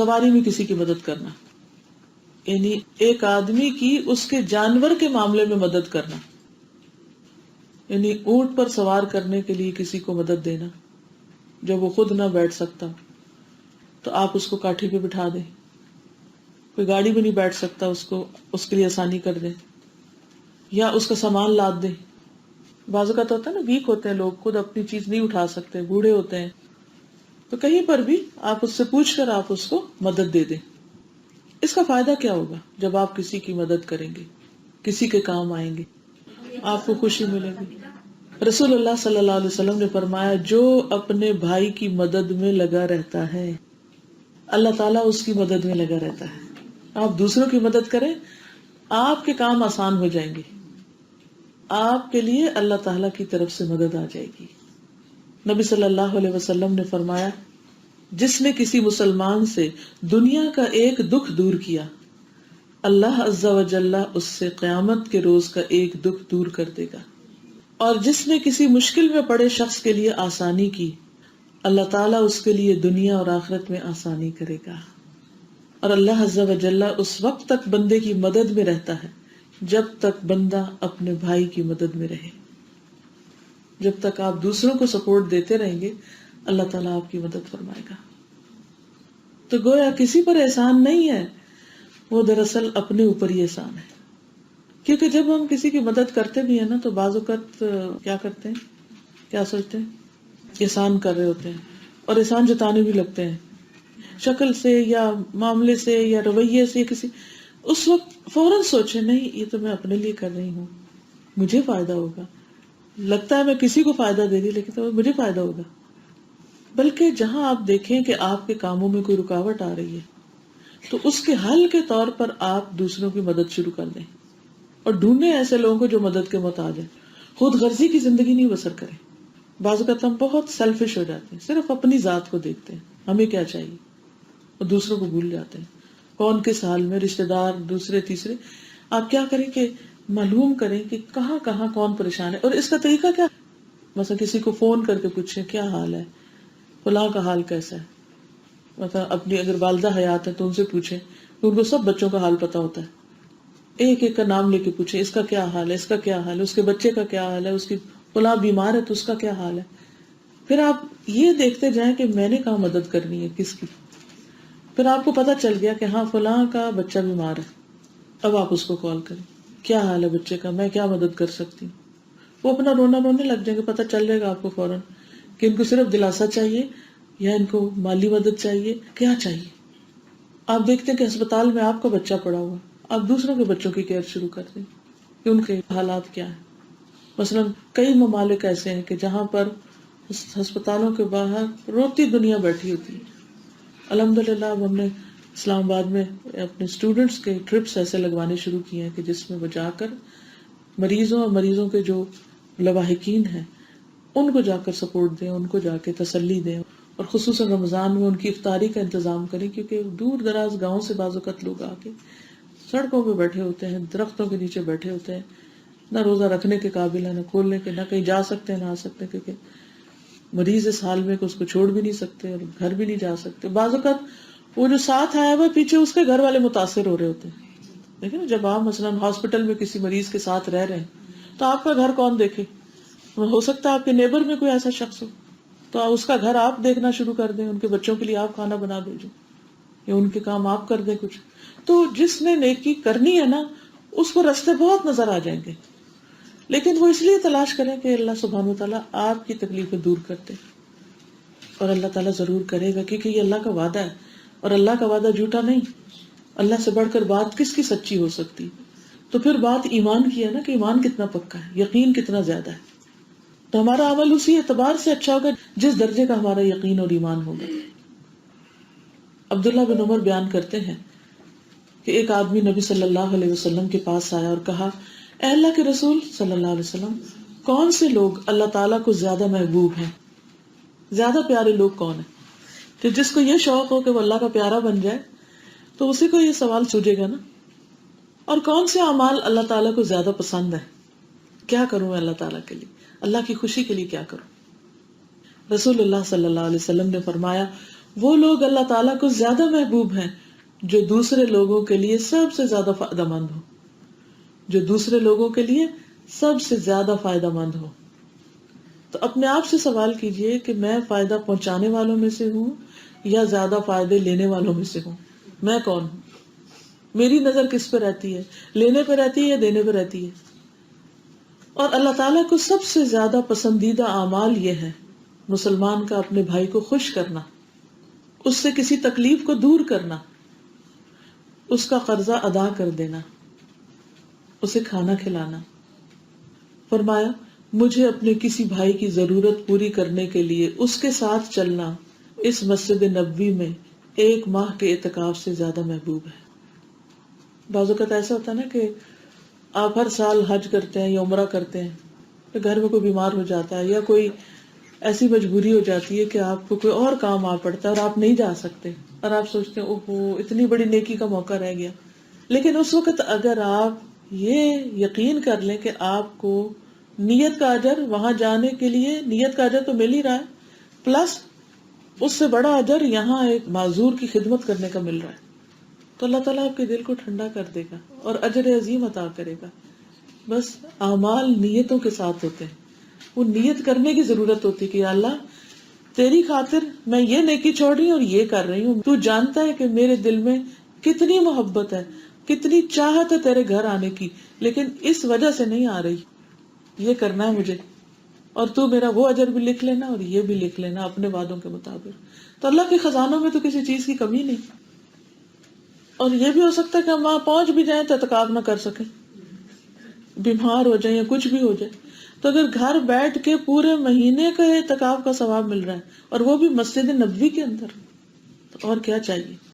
سواری میں کسی کی مدد کرنا، یعنی ایک آدمی کی اس کے جانور کے معاملے میں مدد کرنا، یعنی اونٹ پر سوار کرنے کے لیے کسی کو مدد دینا جب وہ خود نہ بیٹھ سکتا تو آپ اس کو کاٹھی پہ بٹھا دیں، کوئی گاڑی بھی نہیں بیٹھ سکتا اس کے لیے آسانی کر دیں، یا اس کا سامان لاد دیں. بعض اوقات ہوتا ہے نا، ویک ہوتے ہیں لوگ، خود اپنی چیز نہیں اٹھا سکتے، بوڑھے ہوتے ہیں، تو کہیں پر بھی آپ اس سے پوچھ کر آپ اس کو مدد دے دیں. اس کا فائدہ کیا ہوگا؟ جب آپ کسی کی مدد کریں گے، کسی کے کام آئیں گے، آپ کو خوشی ملے گی. رسول اللہ صلی اللہ علیہ وسلم نے فرمایا، جو اپنے بھائی کی مدد میں لگا رہتا ہے اللہ تعالیٰ اس کی مدد میں لگا رہتا ہے. آپ دوسروں کی مدد کریں، آپ کے کام آسان ہو جائیں گے، آپ کے لیے اللہ تعالیٰ کی طرف سے مدد آ جائے گی. نبی صلی اللہ علیہ وسلم نے فرمایا، جس نے کسی مسلمان سے دنیا کا ایک دکھ دور کیا، اللہ عز و جل اس سے قیامت کے روز کا ایک دکھ دور کر دے گا. اور جس نے کسی مشکل میں پڑے شخص کے لیے آسانی کی، اللہ تعالیٰ اس کے لیے دنیا اور آخرت میں آسانی کرے گا. اور اللہ عز و جل اس وقت تک بندے کی مدد میں رہتا ہے جب تک بندہ اپنے بھائی کی مدد میں رہے. جب تک آپ دوسروں کو سپورٹ دیتے رہیں گے اللہ تعالیٰ آپ کی مدد فرمائے گا. تو گویا کسی پر احسان نہیں ہے، وہ دراصل اپنے اوپر ہی احسان ہے. کیونکہ جب ہم کسی کی مدد کرتے بھی ہیں نا تو بعض اوقات کیا کرتے ہیں، کیا سوچتے ہیں، احسان کر رہے ہوتے ہیں اور احسان جتانے بھی لگتے ہیں، شکل سے یا معاملے سے یا رویے سے کسی. اس وقت فوراً سوچے نہیں، یہ تو میں اپنے لیے کر رہی ہوں، مجھے فائدہ ہوگا. لگتا ہے میں کسی کو فائدہ دے رہی لیکن تو مجھے فائدہ ہوگا. بلکہ جہاں آپ دیکھیں کہ آپ کے کاموں میں کوئی رکاوٹ آ رہی ہے تو اس کے حل کے طور پر آپ دوسروں کی مدد شروع کر دیں اور ڈھونڈیں ایسے لوگوں کو جو مدد کے محتاج ہیں. خود غرضی کی زندگی نہیں بسر کریں. بعض اوقات ہم بہت سیلفش ہو جاتے ہیں، صرف اپنی ذات کو دیکھتے ہیں، ہمیں کیا چاہیے، اور دوسروں کو بھول جاتے ہیں. کون کس حال میں، رشتے دار، دوسرے تیسرے. آپ کیا کریں کہ معلوم کریں کہ کہاں کہاں کون پریشان ہے، اور اس کا طریقہ کیا. مثلا کسی کو فون کر کے پوچھیں کیا حال ہے، فلاں کا حال کیسا ہے. مثلا اپنی اگر والدہ حیات ہے تو ان سے پوچھیں، ان کو سب بچوں کا حال پتا ہوتا ہے. ایک ایک کا نام لے کے پوچھیں، اس کا کیا حال ہے، اس کا کیا حال ہے، اس کے بچے کا کیا حال ہے، اس کی فلاں بیمار ہے تو اس کا کیا حال ہے. پھر آپ یہ دیکھتے جائیں کہ میں نے کہاں مدد کرنی ہے، کس کی. پھر آپ کو پتا چل گیا کہ ہاں فلاں کا بچہ بیمار ہے، اب آپ اس کو کال کریں، کیا حال ہے بچے کا، میں کیا مدد کر سکتی ہوں. وہ اپنا رونا رونے لگ جائیں گے، پتہ چل جائے گا آپ کو فوراً کہ ان کو صرف دلاسا چاہیے یا ان کو مالی مدد چاہیے، کیا چاہیے. آپ دیکھتے ہیں کہ اسپتال میں آپ کا بچہ پڑا ہوا، آپ دوسروں کے بچوں کی کیئر شروع کر دیں کہ ان کے حالات کیا ہیں. مثلا کئی ممالک ایسے ہیں کہ جہاں پر ہسپتالوں کے باہر روتی دنیا بیٹھی ہوتی ہے. الحمدللہ اب ہم نے اسلام آباد میں اپنے اسٹوڈنٹس کے ٹرپس ایسے لگوانے شروع کیے ہیں کہ جس میں وہ جا کر مریضوں اور مریضوں کے جو لواحقین ہیں ان کو جا کر سپورٹ دیں، ان کو جا کے تسلی دیں، اور خصوصاً رمضان میں ان کی افطاری کا انتظام کریں. کیونکہ دور دراز گاؤں سے بعض اوقات لوگ آ کے سڑکوں پہ بیٹھے ہوتے ہیں، درختوں کے نیچے بیٹھے ہوتے ہیں، نہ روزہ رکھنے کے قابل ہے، نہ کھولنے کے، نہ کہیں جا سکتے ہیں، نہ آ سکتے، کیونکہ مریض اس حال میں کہ اس کو چھوڑ بھی نہیں سکتے اور گھر بھی نہیں جا سکتے. بعض اوقات وہ جو ساتھ آیا ہوا پیچھے اس کے گھر والے متاثر ہو رہے ہوتے ہیں. لیکن جب آپ مثلاً ہاسپٹل میں کسی مریض کے ساتھ رہ رہے ہیں تو آپ کا گھر کون دیکھے. ہو سکتا ہے آپ کے نیبر میں کوئی ایسا شخص ہو تو اس کا گھر آپ دیکھنا شروع کر دیں، ان کے بچوں کے لیے آپ کھانا بنا بھیجیں یا ان کے کام آپ کر دیں کچھ. تو جس نے نیکی کرنی ہے نا اس کو راستے بہت نظر آ جائیں گے، لیکن وہ اس لیے تلاش کریں کہ اللہ سبحانہ وتعالیٰ آپ کی تکلیفیں دور کرتے. اور اللہ تعالیٰ ضرور کرے گا، کیونکہ یہ اللہ کا وعدہ ہے اور اللہ کا وعدہ جھوٹا نہیں. اللہ سے بڑھ کر بات کس کی سچی ہو سکتی. تو پھر بات ایمان کی ہے نا، کہ ایمان کتنا پکا ہے، یقین کتنا زیادہ ہے. تو ہمارا عمل اسی اعتبار سے اچھا ہوگا جس درجے کا ہمارا یقین اور ایمان ہوگا. عبداللہ بن عمر بیان کرتے ہیں کہ ایک آدمی نبی صلی اللہ علیہ وسلم کے پاس آیا اور کہا، اے اللہ کے رسول صلی اللہ علیہ وسلم، کون سے لوگ اللہ تعالیٰ کو زیادہ محبوب ہیں، زیادہ پیارے لوگ کون ہیں. کہ جس کو یہ شوق ہو کہ وہ اللہ کا پیارا بن جائے تو اسی کو یہ سوال سوچے گا نا. اور کون سے اعمال اللہ تعالیٰ کو زیادہ پسند ہے، کیا کروں میں اللہ تعالیٰ کے لیے، اللہ کی خوشی کے لیے کیا کروں. رسول اللہ صلی اللہ علیہ وسلم نے فرمایا، وہ لوگ اللہ تعالیٰ کو زیادہ محبوب ہیں جو دوسرے لوگوں کے لیے سب سے زیادہ فائدہ مند ہو، جو دوسرے لوگوں کے لیے سب سے زیادہ فائدہ مند ہو۔ تو اپنے آپ سے سوال کیجئے کہ میں فائدہ پہنچانے والوں میں سے ہوں یا زیادہ فائدے لینے والوں میں سے ہوں؟ میں کون ہوں؟ میری نظر کس پہ رہتی ہے؟ لینے پہ رہتی ہے یا دینے پہ رہتی ہے؟ اور اللہ تعالیٰ کو سب سے زیادہ پسندیدہ اعمال یہ ہے مسلمان کا اپنے بھائی کو خوش کرنا، اس سے کسی تکلیف کو دور کرنا، اس کا قرضہ ادا کر دینا، اسے کھانا کھلانا۔ فرمایا مجھے اپنے کسی بھائی کی ضرورت پوری کرنے کے لیے اس کے ساتھ چلنا اس مسجد نبوی میں 1 ماہ کے اعتکاف سے زیادہ محبوب ہے۔ بعض اوقات ایسا ہوتا ہے نا کہ آپ ہر سال حج کرتے ہیں یا عمرہ کرتے ہیں تو گھر میں کوئی بیمار ہو جاتا ہے یا کوئی ایسی مجبوری ہو جاتی ہے کہ آپ کو کوئی اور کام آ پڑتا ہے اور آپ نہیں جا سکتے، اور آپ سوچتے ہیں اوہو اتنی بڑی نیکی کا موقع رہ گیا۔ لیکن اس وقت اگر آپ یہ یقین کر لیں کہ آپ کو نیت کا اجر وہاں جانے کے لیے، نیت کا اجر تو مل ہی رہا ہے، پلس اس سے بڑا اجر یہاں ایک معذور کی خدمت کرنے کا مل رہا ہے، تو اللہ تعالیٰ آپ کے دل کو ٹھنڈا کر دے گا اور اجر عظیم عطا کرے گا۔ بس اعمال نیتوں کے ساتھ ہوتے ہیں، وہ نیت کرنے کی ضرورت ہوتی ہے کہ یا اللہ تیری خاطر میں یہ نیکی چھوڑ رہی ہوں اور یہ کر رہی ہوں، تو جانتا ہے کہ میرے دل میں کتنی محبت ہے، کتنی چاہت ہے تیرے گھر آنے کی، لیکن اس وجہ سے نہیں آ رہی، یہ کرنا ہے مجھے، اور تو میرا وہ اجر بھی لکھ لینا اور یہ بھی لکھ لینا اپنے وعدوں کے مطابق۔ تو اللہ کے خزانوں میں تو کسی چیز کی کمی نہیں۔ اور یہ بھی ہو سکتا ہے کہ ہم وہاں پہنچ بھی جائیں تو اعتکاف نہ کر سکیں، بیمار ہو جائیں یا کچھ بھی ہو جائے، تو اگر گھر بیٹھ کے پورے مہینے کا اعتکاف کا ثواب مل رہا ہے اور وہ بھی مسجد نبوی کے اندر، تو اور کیا چاہیے۔